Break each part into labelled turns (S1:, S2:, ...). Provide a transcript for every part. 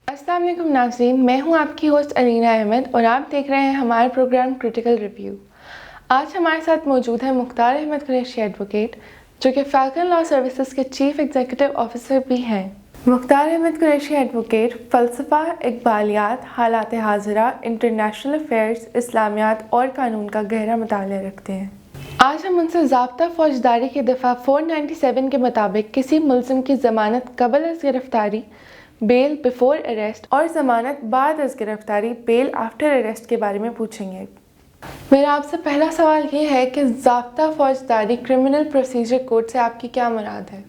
S1: السلام علیکم ناظرین، میں ہوں آپ کی ہوسٹ علینا احمد اور آپ دیکھ رہے ہیں ہمارا پروگرام کرٹیکل ریویو۔ آج ہمارے ساتھ موجود ہے مختار احمد قریشی ایڈوکیٹ، جو کہ فالکن لا سروسز کے چیف ایگزیکٹو آفیسر بھی ہیں۔ مختار احمد قریشی ایڈوکیٹ فلسفہ، اقبالیات، حالات حاضرہ، انٹرنیشنل افیئرز، اسلامیات اور قانون کا گہرا مطالعہ رکھتے ہیں۔ آج ہم ان سے ضابطہ فوجداری کی دفعہ 497 کے مطابق کسی ملزم کی ضمانت قبل از گرفتاری، بیل بیفور اریسٹ اور ضمانت بعد از گرفتاری، بیل آفٹر اریسٹ کے بارے میں پوچھیں گے۔ میرا آپ سے پہلا سوال یہ ہے کہ ضابطہ فوجداری کرمنل پروسیجر کوڈ سے آپ کی کیا مراد ہے؟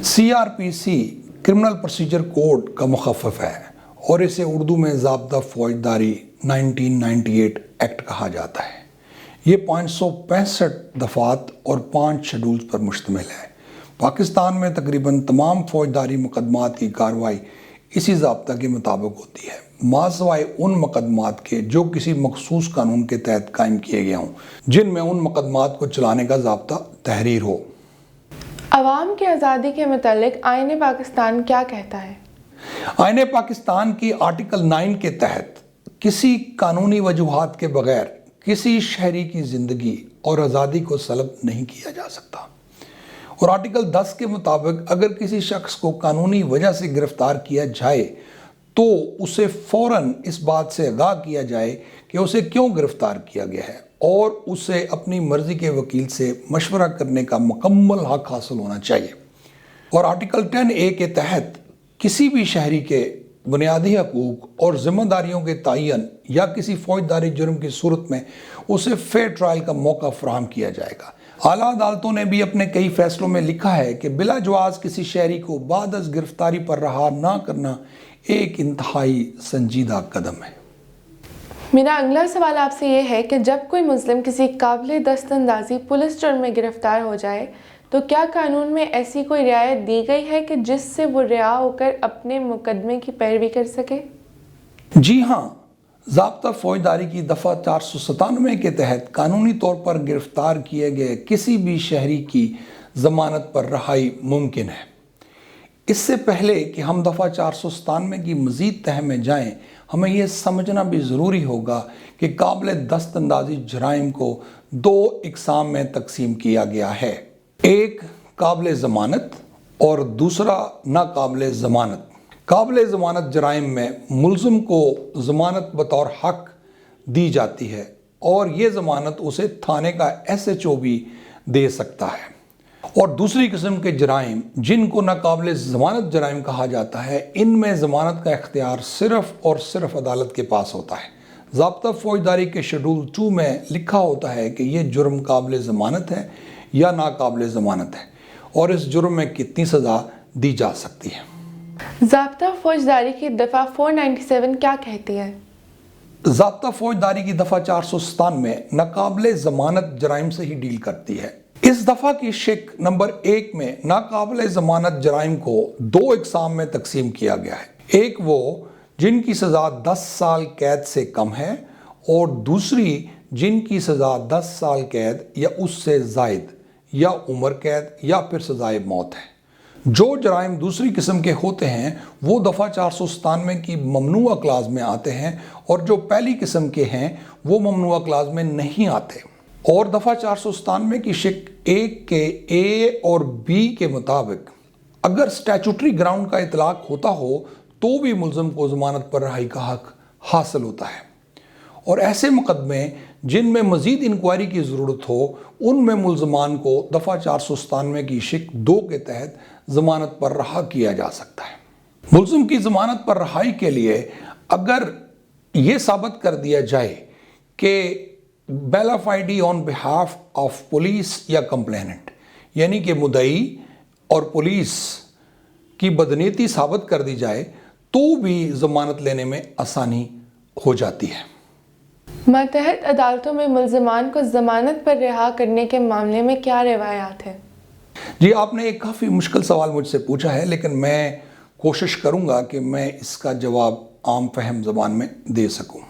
S2: CRPC کرمنل پروسیجر کوڈ کا مخفف ہے اور اسے اردو میں ضابطہ فوجداری 1998 ایکٹ کہا جاتا ہے۔ یہ 565 دفعات اور 5 شیڈولز پر مشتمل ہے۔ پاکستان میں تقریباً تمام فوجداری مقدمات کی کارروائی اسی ضابطہ کے مطابق ہوتی ہے، ماسوائے ان مقدمات کے جو کسی مخصوص قانون کے تحت قائم کیے گئے ہوں، جن میں ان مقدمات کو چلانے کا ضابطہ تحریر ہو۔
S1: عوام کی آزادی کے متعلق آئین پاکستان کیا کہتا ہے؟
S2: آئین پاکستان کی آرٹیکل 9 کے تحت کسی قانونی وجوہات کے بغیر کسی شہری کی زندگی اور آزادی کو سلب نہیں کیا جا سکتا، اور آرٹیکل 10 کے مطابق اگر کسی شخص کو قانونی وجہ سے گرفتار کیا جائے تو اسے فوراً اس بات سے آگاہ کیا جائے کہ اسے کیوں گرفتار کیا گیا ہے اور اسے اپنی مرضی کے وکیل سے مشورہ کرنے کا مکمل حق حاصل ہونا چاہیے۔ اور آرٹیکل 10A کے تحت کسی بھی شہری کے بنیادی حقوق اور ذمہ داریوں کے تعین یا کسی فوجداری جرم کی صورت میں اسے فیئر ٹرائل کا موقع فراہم کیا جائے گا۔ اعلیٰ عدالتوں نے بھی اپنے کئی فیصلوں میں لکھا ہے کہ بلا جواز کسی شہری کو بعد از گرفتاری پر رہا نہ کرنا ایک انتہائی سنجیدہ قدم ہے۔
S1: میرا اگلا سوال آپ سے یہ ہے کہ جب کوئی مظلوم کسی قابل دست اندازی پولیس جرم میں گرفتار ہو جائے تو کیا قانون میں ایسی کوئی رعایت دی گئی ہے کہ جس سے وہ رہا ہو کر اپنے مقدمے کی پیروی کر سکے؟
S2: جی ہاں، ضابطہ فوجداری کی دفعہ 497 کے تحت قانونی طور پر گرفتار کیے گئے کسی بھی شہری کی ضمانت پر رہائی ممکن ہے۔ اس سے پہلے کہ ہم دفعہ 497 کی مزید تہ میں جائیں، ہمیں یہ سمجھنا بھی ضروری ہوگا کہ قابل دست اندازی جرائم کو 2 اقسام میں تقسیم کیا گیا ہے، ایک قابل ضمانت اور دوسرا ناقابل ضمانت۔ قابل ضمانت جرائم میں ملزم کو ضمانت بطور حق دی جاتی ہے اور یہ ضمانت اسے تھانے کا SHO بھی دے سکتا ہے، اور دوسری قسم کے جرائم جن کو ناقابل ضمانت جرائم کہا جاتا ہے، ان میں ضمانت کا اختیار صرف اور صرف عدالت کے پاس ہوتا ہے۔ ضابطہ فوجداری کے شیڈول 2 میں لکھا ہوتا ہے کہ یہ جرم قابل ضمانت ہے یا ناقابل ضمانت ہے اور اس جرم میں کتنی سزا دی جا سکتی ہے۔
S1: ضابطہ فوجداری کی دفعہ 497 کیا کہتی ہے؟
S2: ضابطہ فوجداری کی دفعہ 497 ناقابل ضمانت جرائم سے ہی ڈیل کرتی ہے۔ اس دفعہ کی شق نمبر 1 میں ناقابل ضمانت جرائم کو 2 اقسام میں تقسیم کیا گیا ہے، ایک وہ جن کی سزا 10 سال قید سے کم ہے اور دوسری جن کی سزا 10 سال قید یا اس سے زائد یا عمر قید یا پھر سزائے موت ہے۔ جو جرائم دوسری قسم کے ہوتے ہیں وہ دفعہ 497 کی ممنوعہ کلاز میں آتے ہیں، اور جو پہلی قسم کے ہیں وہ ممنوعہ کلاز میں نہیں آتے۔ اور دفعہ 497 کی شق 1 کے A اور B کے مطابق اگر سٹیچوٹری گراؤنڈ کا اطلاق ہوتا ہو تو بھی ملزم کو ضمانت پر رہائی کا حق حاصل ہوتا ہے، اور ایسے مقدمے جن میں مزید انکوائری کی ضرورت ہو ان میں ملزمان کو دفعہ 497 کی شق 2 کے تحت ضمانت پر رہا کیا جا سکتا ہے۔ ملزم کی ضمانت پر رہائی کے لیے اگر یہ ثابت کر دیا جائے کہ bail of I D on behalf of police یا کمپلیننٹ، یعنی کہ مدعی اور پولیس کی بدنیتی ثابت کر دی جائے تو بھی ضمانت لینے میں آسانی ہو جاتی ہے۔
S1: ماتحت عدالتوں میں ملزمان کو ضمانت پر رہا کرنے کے معاملے میں کیا روایات ہیں؟
S2: جی، آپ نے ایک کافی مشکل سوال مجھ سے پوچھا ہے، لیکن میں کوشش کروں گا کہ میں اس کا جواب عام فہم زبان میں دے سکوں۔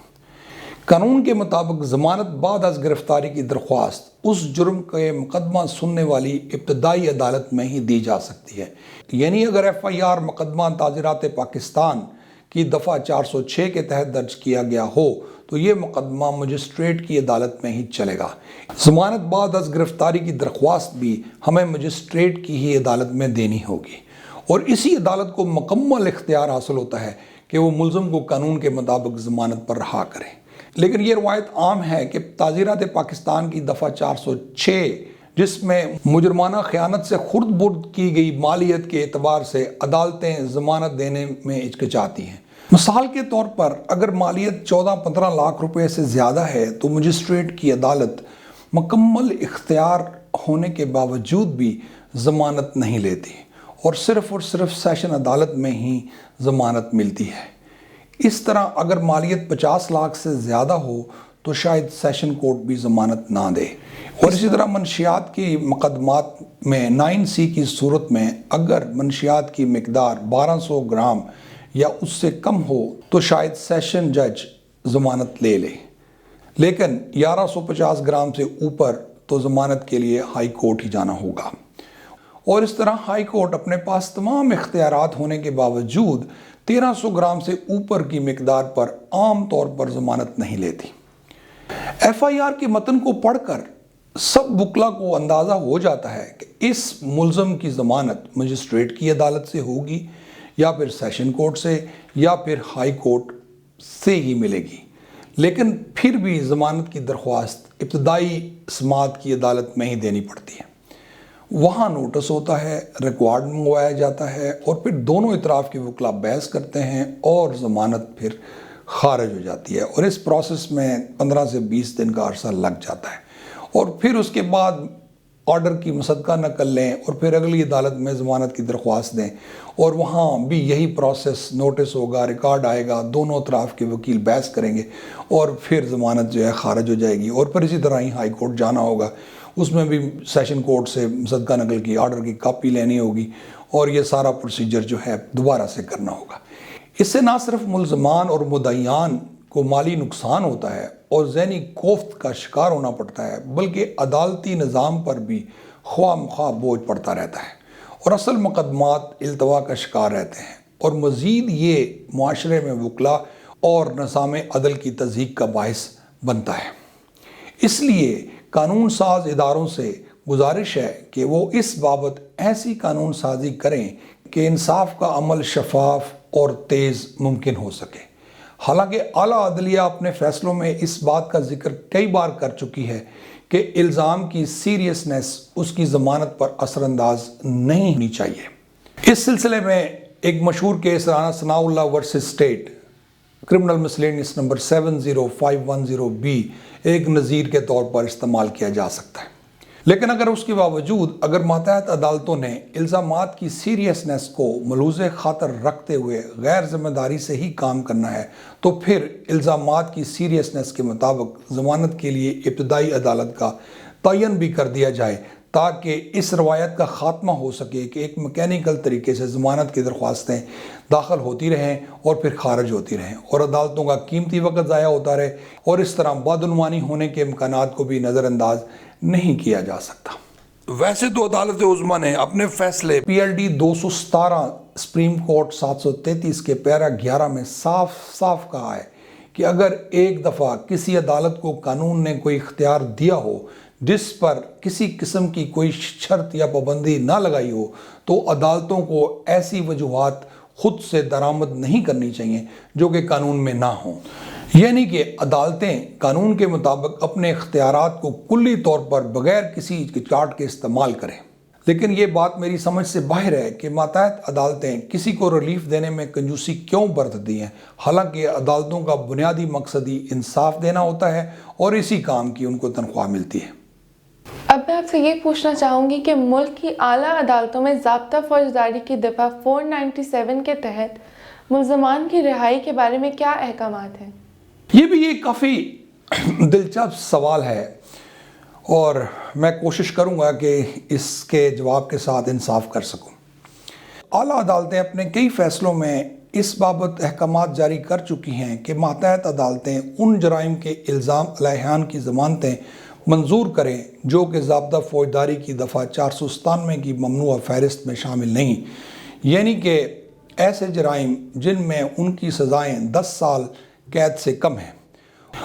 S2: قانون کے مطابق ضمانت بعد از گرفتاری کی درخواست اس جرم کے مقدمہ سننے والی ابتدائی عدالت میں ہی دی جا سکتی ہے، یعنی اگر ایف آئی آر مقدمہ تعزیرات پاکستان کی دفعہ 406 کے تحت درج کیا گیا ہو تو یہ مقدمہ مجسٹریٹ کی عدالت میں ہی چلے گا۔ ضمانت بعد از گرفتاری کی درخواست بھی ہمیں مجسٹریٹ کی ہی عدالت میں دینی ہوگی، اور اسی عدالت کو مکمل اختیار حاصل ہوتا ہے کہ وہ ملزم کو قانون کے مطابق ضمانت پر رہا کرے۔ لیکن یہ روایت عام ہے کہ تعزیرات پاکستان کی دفعہ 406 جس میں مجرمانہ خیانت سے خرد برد کی گئی مالیت کے اعتبار سے عدالتیں ضمانت دینے میں ہچکچاتی ہیں۔ مثال کے طور پر اگر مالیت 14-15 لاکھ روپے سے زیادہ ہے تو مجسٹریٹ کی عدالت مکمل اختیار ہونے کے باوجود بھی ضمانت نہیں لیتی اور صرف سیشن عدالت میں ہی ضمانت ملتی ہے۔ اس طرح اگر مالیت 50 لاکھ سے زیادہ ہو تو شاید سیشن کورٹ بھی ضمانت نہ دے، اور اسی طرح منشیات کی مقدمات میں 9C کی صورت میں اگر منشیات کی مقدار 1200 گرام یا اس سے کم ہو تو شاید سیشن جج ضمانت لے لے، لیکن 1150 گرام سے اوپر تو ضمانت کے لیے ہائی کورٹ ہی جانا ہوگا۔ اور اس طرح ہائی کورٹ اپنے پاس تمام اختیارات ہونے کے باوجود 1300 گرام سے اوپر کی مقدار پر عام طور پر ضمانت نہیں لیتی۔ ایف آئی آر کے متن کو پڑھ کر سب وکلا کو اندازہ ہو جاتا ہے کہ اس ملزم کی ضمانت مجسٹریٹ کی عدالت سے ہوگی یا پھر سیشن کورٹ سے یا پھر ہائی کورٹ سے ہی ملے گی، لیکن پھر بھی ضمانت کی درخواست ابتدائی سماعت کی عدالت میں ہی دینی پڑتی ہے۔ وہاں نوٹس ہوتا ہے، ریکارڈ منگوایا جاتا ہے اور پھر دونوں اطراف کے وکلا بحث کرتے ہیں اور ضمانت پھر خارج ہو جاتی ہے، اور اس پروسیس میں 15 سے 20 دن کا عرصہ لگ جاتا ہے، اور پھر اس کے بعد آرڈر کی مصدقہ نقل لیں اور پھر اگلی عدالت میں ضمانت کی درخواست دیں، اور وہاں بھی یہی پروسیس، نوٹس ہوگا، ریکارڈ آئے گا، دونوں اطراف کے وکیل بحث کریں گے اور پھر ضمانت جو ہے خارج ہو جائے گی، اور پھر اسی طرح ہی ہائی کورٹ جانا ہوگا، اس میں بھی سیشن کورٹ سے مصدقہ نقل کی آرڈر کی کاپی لینی ہوگی، اور یہ سارا پروسیجر جو ہے دوبارہ سے کرنا ہوگا۔ اس سے نہ صرف ملزمان اور مدعیان کو مالی نقصان ہوتا ہے اور ذہنی کوفت کا شکار ہونا پڑتا ہے، بلکہ عدالتی نظام پر بھی خواہ مخواہ بوجھ پڑتا رہتا ہے اور اصل مقدمات التوا کا شکار رہتے ہیں، اور مزید یہ معاشرے میں وکلا اور نظام عدل کی تضییق کا باعث بنتا ہے۔ اس لیے قانون ساز اداروں سے گزارش ہے کہ وہ اس بابت ایسی قانون سازی کریں کہ انصاف کا عمل شفاف اور تیز ممکن ہو سکے۔ حالانکہ اعلیٰ عدلیہ اپنے فیصلوں میں اس بات کا ذکر کئی بار کر چکی ہے کہ الزام کی سیریسنس اس کی ضمانت پر اثر انداز نہیں ہونی چاہیے۔ اس سلسلے میں ایک مشہور case Rana Sanaullah versus state criminal miscellaneous number 70510B ایک نظیر کے طور پر استعمال کیا جا سکتا ہے، لیکن اگر اس کے باوجود اگر ماتحت عدالتوں نے الزامات کی سیریسنس کو ملحوظ خاطر رکھتے ہوئے غیر ذمہ داری سے ہی کام کرنا ہے تو پھر الزامات کی سیریسنس کے مطابق ضمانت کے لیے ابتدائی عدالت کا تعین بھی کر دیا جائے، تاکہ اس روایت کا خاتمہ ہو سکے کہ ایک میکینیکل طریقے سے ضمانت کی درخواستیں داخل ہوتی رہیں اور پھر خارج ہوتی رہیں اور عدالتوں کا قیمتی وقت ضائع ہوتا رہے، اور اس طرح بدعنوانی ہونے کے امکانات کو بھی نظر انداز نہیں کیا جا سکتا۔ ویسے تو عدالت عظمیٰ نے اپنے فیصلے PLD 217 سپریم کورٹ 733 کے پیرا 11 میں صاف صاف کہا ہے کہ اگر ایک دفعہ کسی عدالت کو قانون نے کوئی اختیار دیا ہو جس پر کسی قسم کی کوئی شرط یا پابندی نہ لگائی ہو تو عدالتوں کو ایسی وجوہات خود سے درآمد نہیں کرنی چاہیے جو کہ قانون میں نہ ہوں، یعنی کہ عدالتیں قانون کے مطابق اپنے اختیارات کو کلی طور پر بغیر کسی ہچکچاہٹ کے استعمال کریں۔ لیکن یہ بات میری سمجھ سے باہر ہے کہ ماتحت عدالتیں کسی کو ریلیف دینے میں کنجوسی کیوں برتتی ہیں، حالانکہ عدالتوں کا بنیادی مقصد ہی انصاف دینا ہوتا ہے اور اسی کام کی ان کو تنخواہ ملتی ہے۔
S1: اب میں آپ سے یہ پوچھنا چاہوں گی کہ ملک کی اعلیٰ عدالتوں میں ضابطہ فوجداری کی دفعہ 497 کے تحت ملزمان کی رہائی کے بارے میں کیا احکامات ہیں؟
S2: یہ بھی ایک کافی دلچسپ سوال ہے اور میں کوشش کروں گا کہ اس کے جواب کے ساتھ انصاف کر سکوں۔ اعلیٰ عدالتیں اپنے کئی فیصلوں میں اس بابت احکامات جاری کر چکی ہیں کہ ماتحت عدالتیں ان جرائم کے الزام علیحان کی ضمانتیں منظور کریں جو کہ ضابطہ فوجداری کی دفعہ 497 کی ممنوعہ فہرست میں شامل نہیں، یعنی کہ ایسے جرائم جن میں ان کی سزائیں 10 سال قید سے کم ہیں،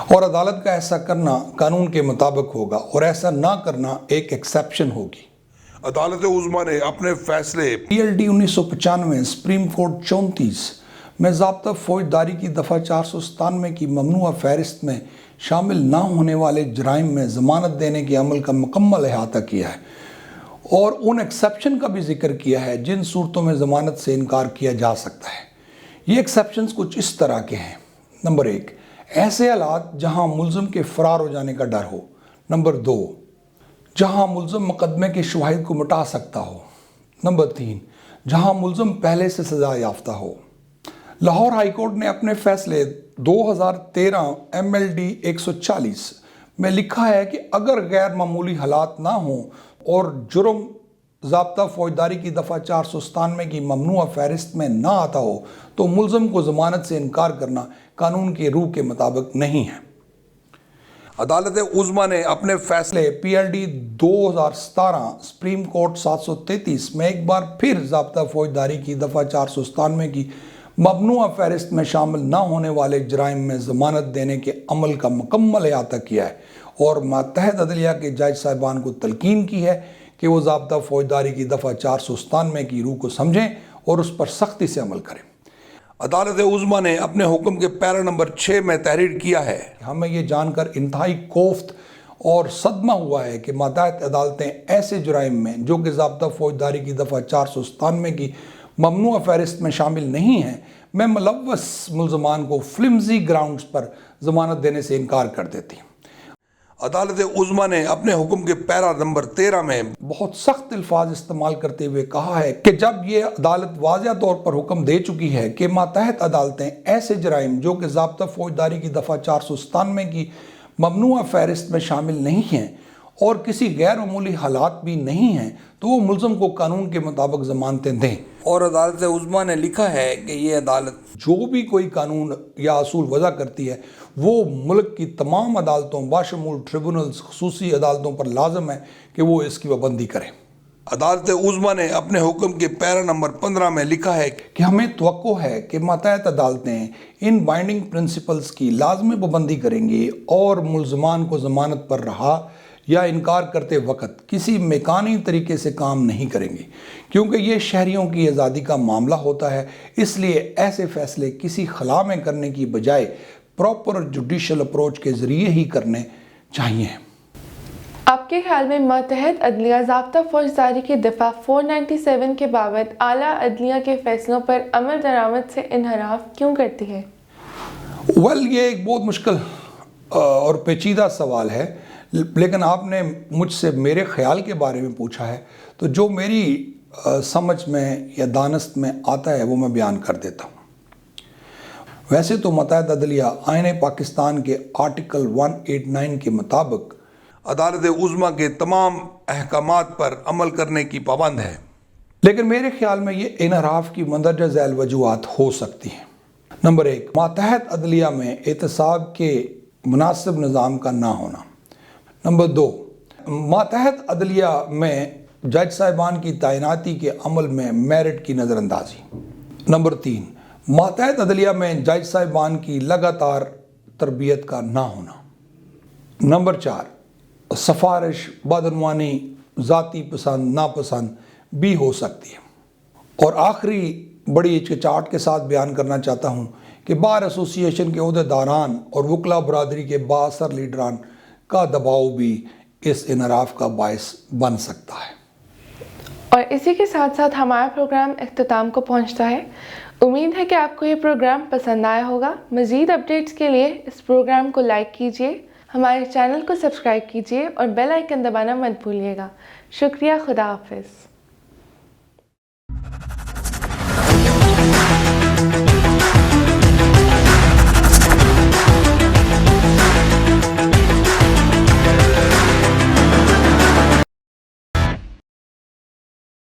S2: اور عدالت کا ایسا کرنا قانون کے مطابق ہوگا اور ایسا نہ کرنا ایک ایکسیپشن ہوگی۔
S3: عدالت عظمیٰ نے اپنے فیصلے
S2: PLD 1995 سپریم کورٹ 34 میں ضابطہ فوجداری کی دفعہ 497 کی ممنوعہ فہرست میں شامل نہ ہونے والے جرائم میں ضمانت دینے کے عمل کا مکمل احاطہ کیا ہے اور ان ایکسیپشن کا بھی ذکر کیا ہے جن صورتوں میں ضمانت سے انکار کیا جا سکتا ہے۔ یہ ایکسیپشنز کچھ اس طرح کے ہیں۔ نمبر 1، ایسے حالات جہاں ملزم کے فرار ہو جانے کا ڈر ہو۔ نمبر 2، جہاں ملزم مقدمے کے شواہد کو مٹا سکتا ہو۔ نمبر 3، جہاں ملزم پہلے سے سزا یافتہ ہو۔ لاہور ہائی کورٹ نے اپنے فیصلے 2013 MLD 140 میں لکھا ہے کہ اگر غیر معمولی حالات نہ ہوں اور جرم ضابطہ فوجداری کی دفعہ 497 کی ممنوعہ فہرست میں نہ آتا ہو تو ملزم کو ضمانت سے انکار کرنا قانون کی روح کے مطابق نہیں ہے۔
S3: عدالت عظمیٰ نے اپنے فیصلے
S2: PLD 2017 سپریم کورٹ 733 میں ایک بار پھر ضابطہ فوجداری کی دفعہ 497 کی ممنوعہ فہرست میں شامل نہ ہونے والے جرائم میں ضمانت دینے کے عمل کا مکمل احاطہ کیا ہے اور ماتحت عدلیہ کے جج صاحبان کو تلقین کی ہے کہ وہ ضابطہ فوجداری کی دفعہ 497 کی روح کو سمجھیں اور اس پر سختی سے عمل کریں۔
S3: عدالت عظمیٰ نے اپنے حکم کے پیرا نمبر 6 میں تحریر کیا ہے۔
S2: ہمیں یہ جان کر انتہائی کوفت اور صدمہ ہوا ہے کہ ماتحت عدالتیں ایسے جرائم میں جو کہ ضابطہ فوجداری کی دفعہ 497 کی ممنوعہ فہرست میں شامل نہیں ہیں میں ملوث ملزمان کو فلمزی گراؤنڈز پر ضمانت دینے سے انکار کر دیتی ہیں۔
S3: عدالت عظمیٰ نے اپنے حکم کے پیرا نمبر 13 میں
S2: بہت سخت الفاظ استعمال کرتے ہوئے کہا ہے کہ جب یہ عدالت واضح طور پر حکم دے چکی ہے کہ ماتحت عدالتیں ایسے جرائم جو کہ ضابطہ فوجداری کی دفعہ 497 کی ممنوعہ فہرست میں شامل نہیں ہیں اور کسی غیر معمولی حالات بھی نہیں ہیں تو وہ ملزم کو قانون کے مطابق ضمانتیں دیں،
S3: اور عدالت عظمیٰ نے لکھا ہے کہ یہ عدالت
S2: جو بھی کوئی قانون یا اصول وضع کرتی ہے وہ ملک کی تمام عدالتوں باشمول ٹریبونلز خصوصی عدالتوں پر لازم ہے کہ وہ اس کی پابندی کریں۔
S3: عدالت عظمیٰ نے اپنے حکم کے پیرا نمبر 15 میں لکھا ہے
S2: کہ ہمیں توقع ہے کہ ماتحت عدالتیں ان بائنڈنگ پرنسپلز کی لازمی پابندی کریں گی اور ملزمان کو ضمانت پر رہا یا انکار کرتے وقت کسی میکانی طریقے سے کام نہیں کریں گے، کیونکہ یہ شہریوں کی آزادی کا معاملہ ہوتا ہے۔ اس لیے ایسے فیصلے کسی خلا میں کرنے کی بجائے پراپر جوڈیشل اپروچ کے ذریعے ہی کرنے چاہیے۔
S1: آپ کے خیال میں ماتحت عدلیہ ضابطہ فوجداری کی دفعہ 497 کے بابت اعلیٰ عدلیہ کے فیصلوں پر عمل درآمد سے انحراف کیوں کرتی ہے؟
S2: یہ ایک بہت مشکل اور پیچیدہ سوال ہے، لیکن آپ نے مجھ سے میرے خیال کے بارے میں پوچھا ہے تو جو میری سمجھ میں یا دانست میں آتا ہے وہ میں بیان کر دیتا ہوں۔ ویسے تو ماتحت عدلیہ آئین پاکستان کے آرٹیکل 189 کے مطابق
S3: عدالت عظمیٰ کے تمام احکامات پر عمل کرنے کی پابند ہے،
S2: لیکن میرے خیال میں یہ انحراف کی مندرجہ ذیل وجوہات ہو سکتی ہیں۔ نمبر 1، ماتحت عدلیہ میں احتساب کے مناسب نظام کا نہ ہونا۔ نمبر 2، ماتحت عدلیہ میں جج صاحبان کی تعیناتی کے عمل میں میرٹ کی نظر اندازی۔ نمبر 3، ماتحت عدلیہ میں جج صاحبان کی لگاتار تربیت کا نہ ہونا۔ نمبر 4، سفارش، بدعنوانی، ذاتی پسند ناپسند بھی ہو سکتی ہے۔ اور آخری بڑی ہچکچاہٹ کے ساتھ بیان کرنا چاہتا ہوں کہ بار ایسوسی ایشن کے عہدیداران اور وکلا برادری کے بااثر لیڈران کا دباؤ بھی اس انحراف کا باعث بن سکتا ہے۔
S1: اور اسی کے ساتھ ساتھ ہمارا پروگرام اختتام کو پہنچتا ہے۔ امید ہے کہ آپ کو یہ پروگرام پسند آیا ہوگا۔ مزید اپڈیٹس کے لیے اس پروگرام کو لائک کیجیے، ہمارے چینل کو سبسکرائب کیجیے اور بیل آئیکن دبانا مت بھولیے گا۔ شکریہ، خدا حافظ۔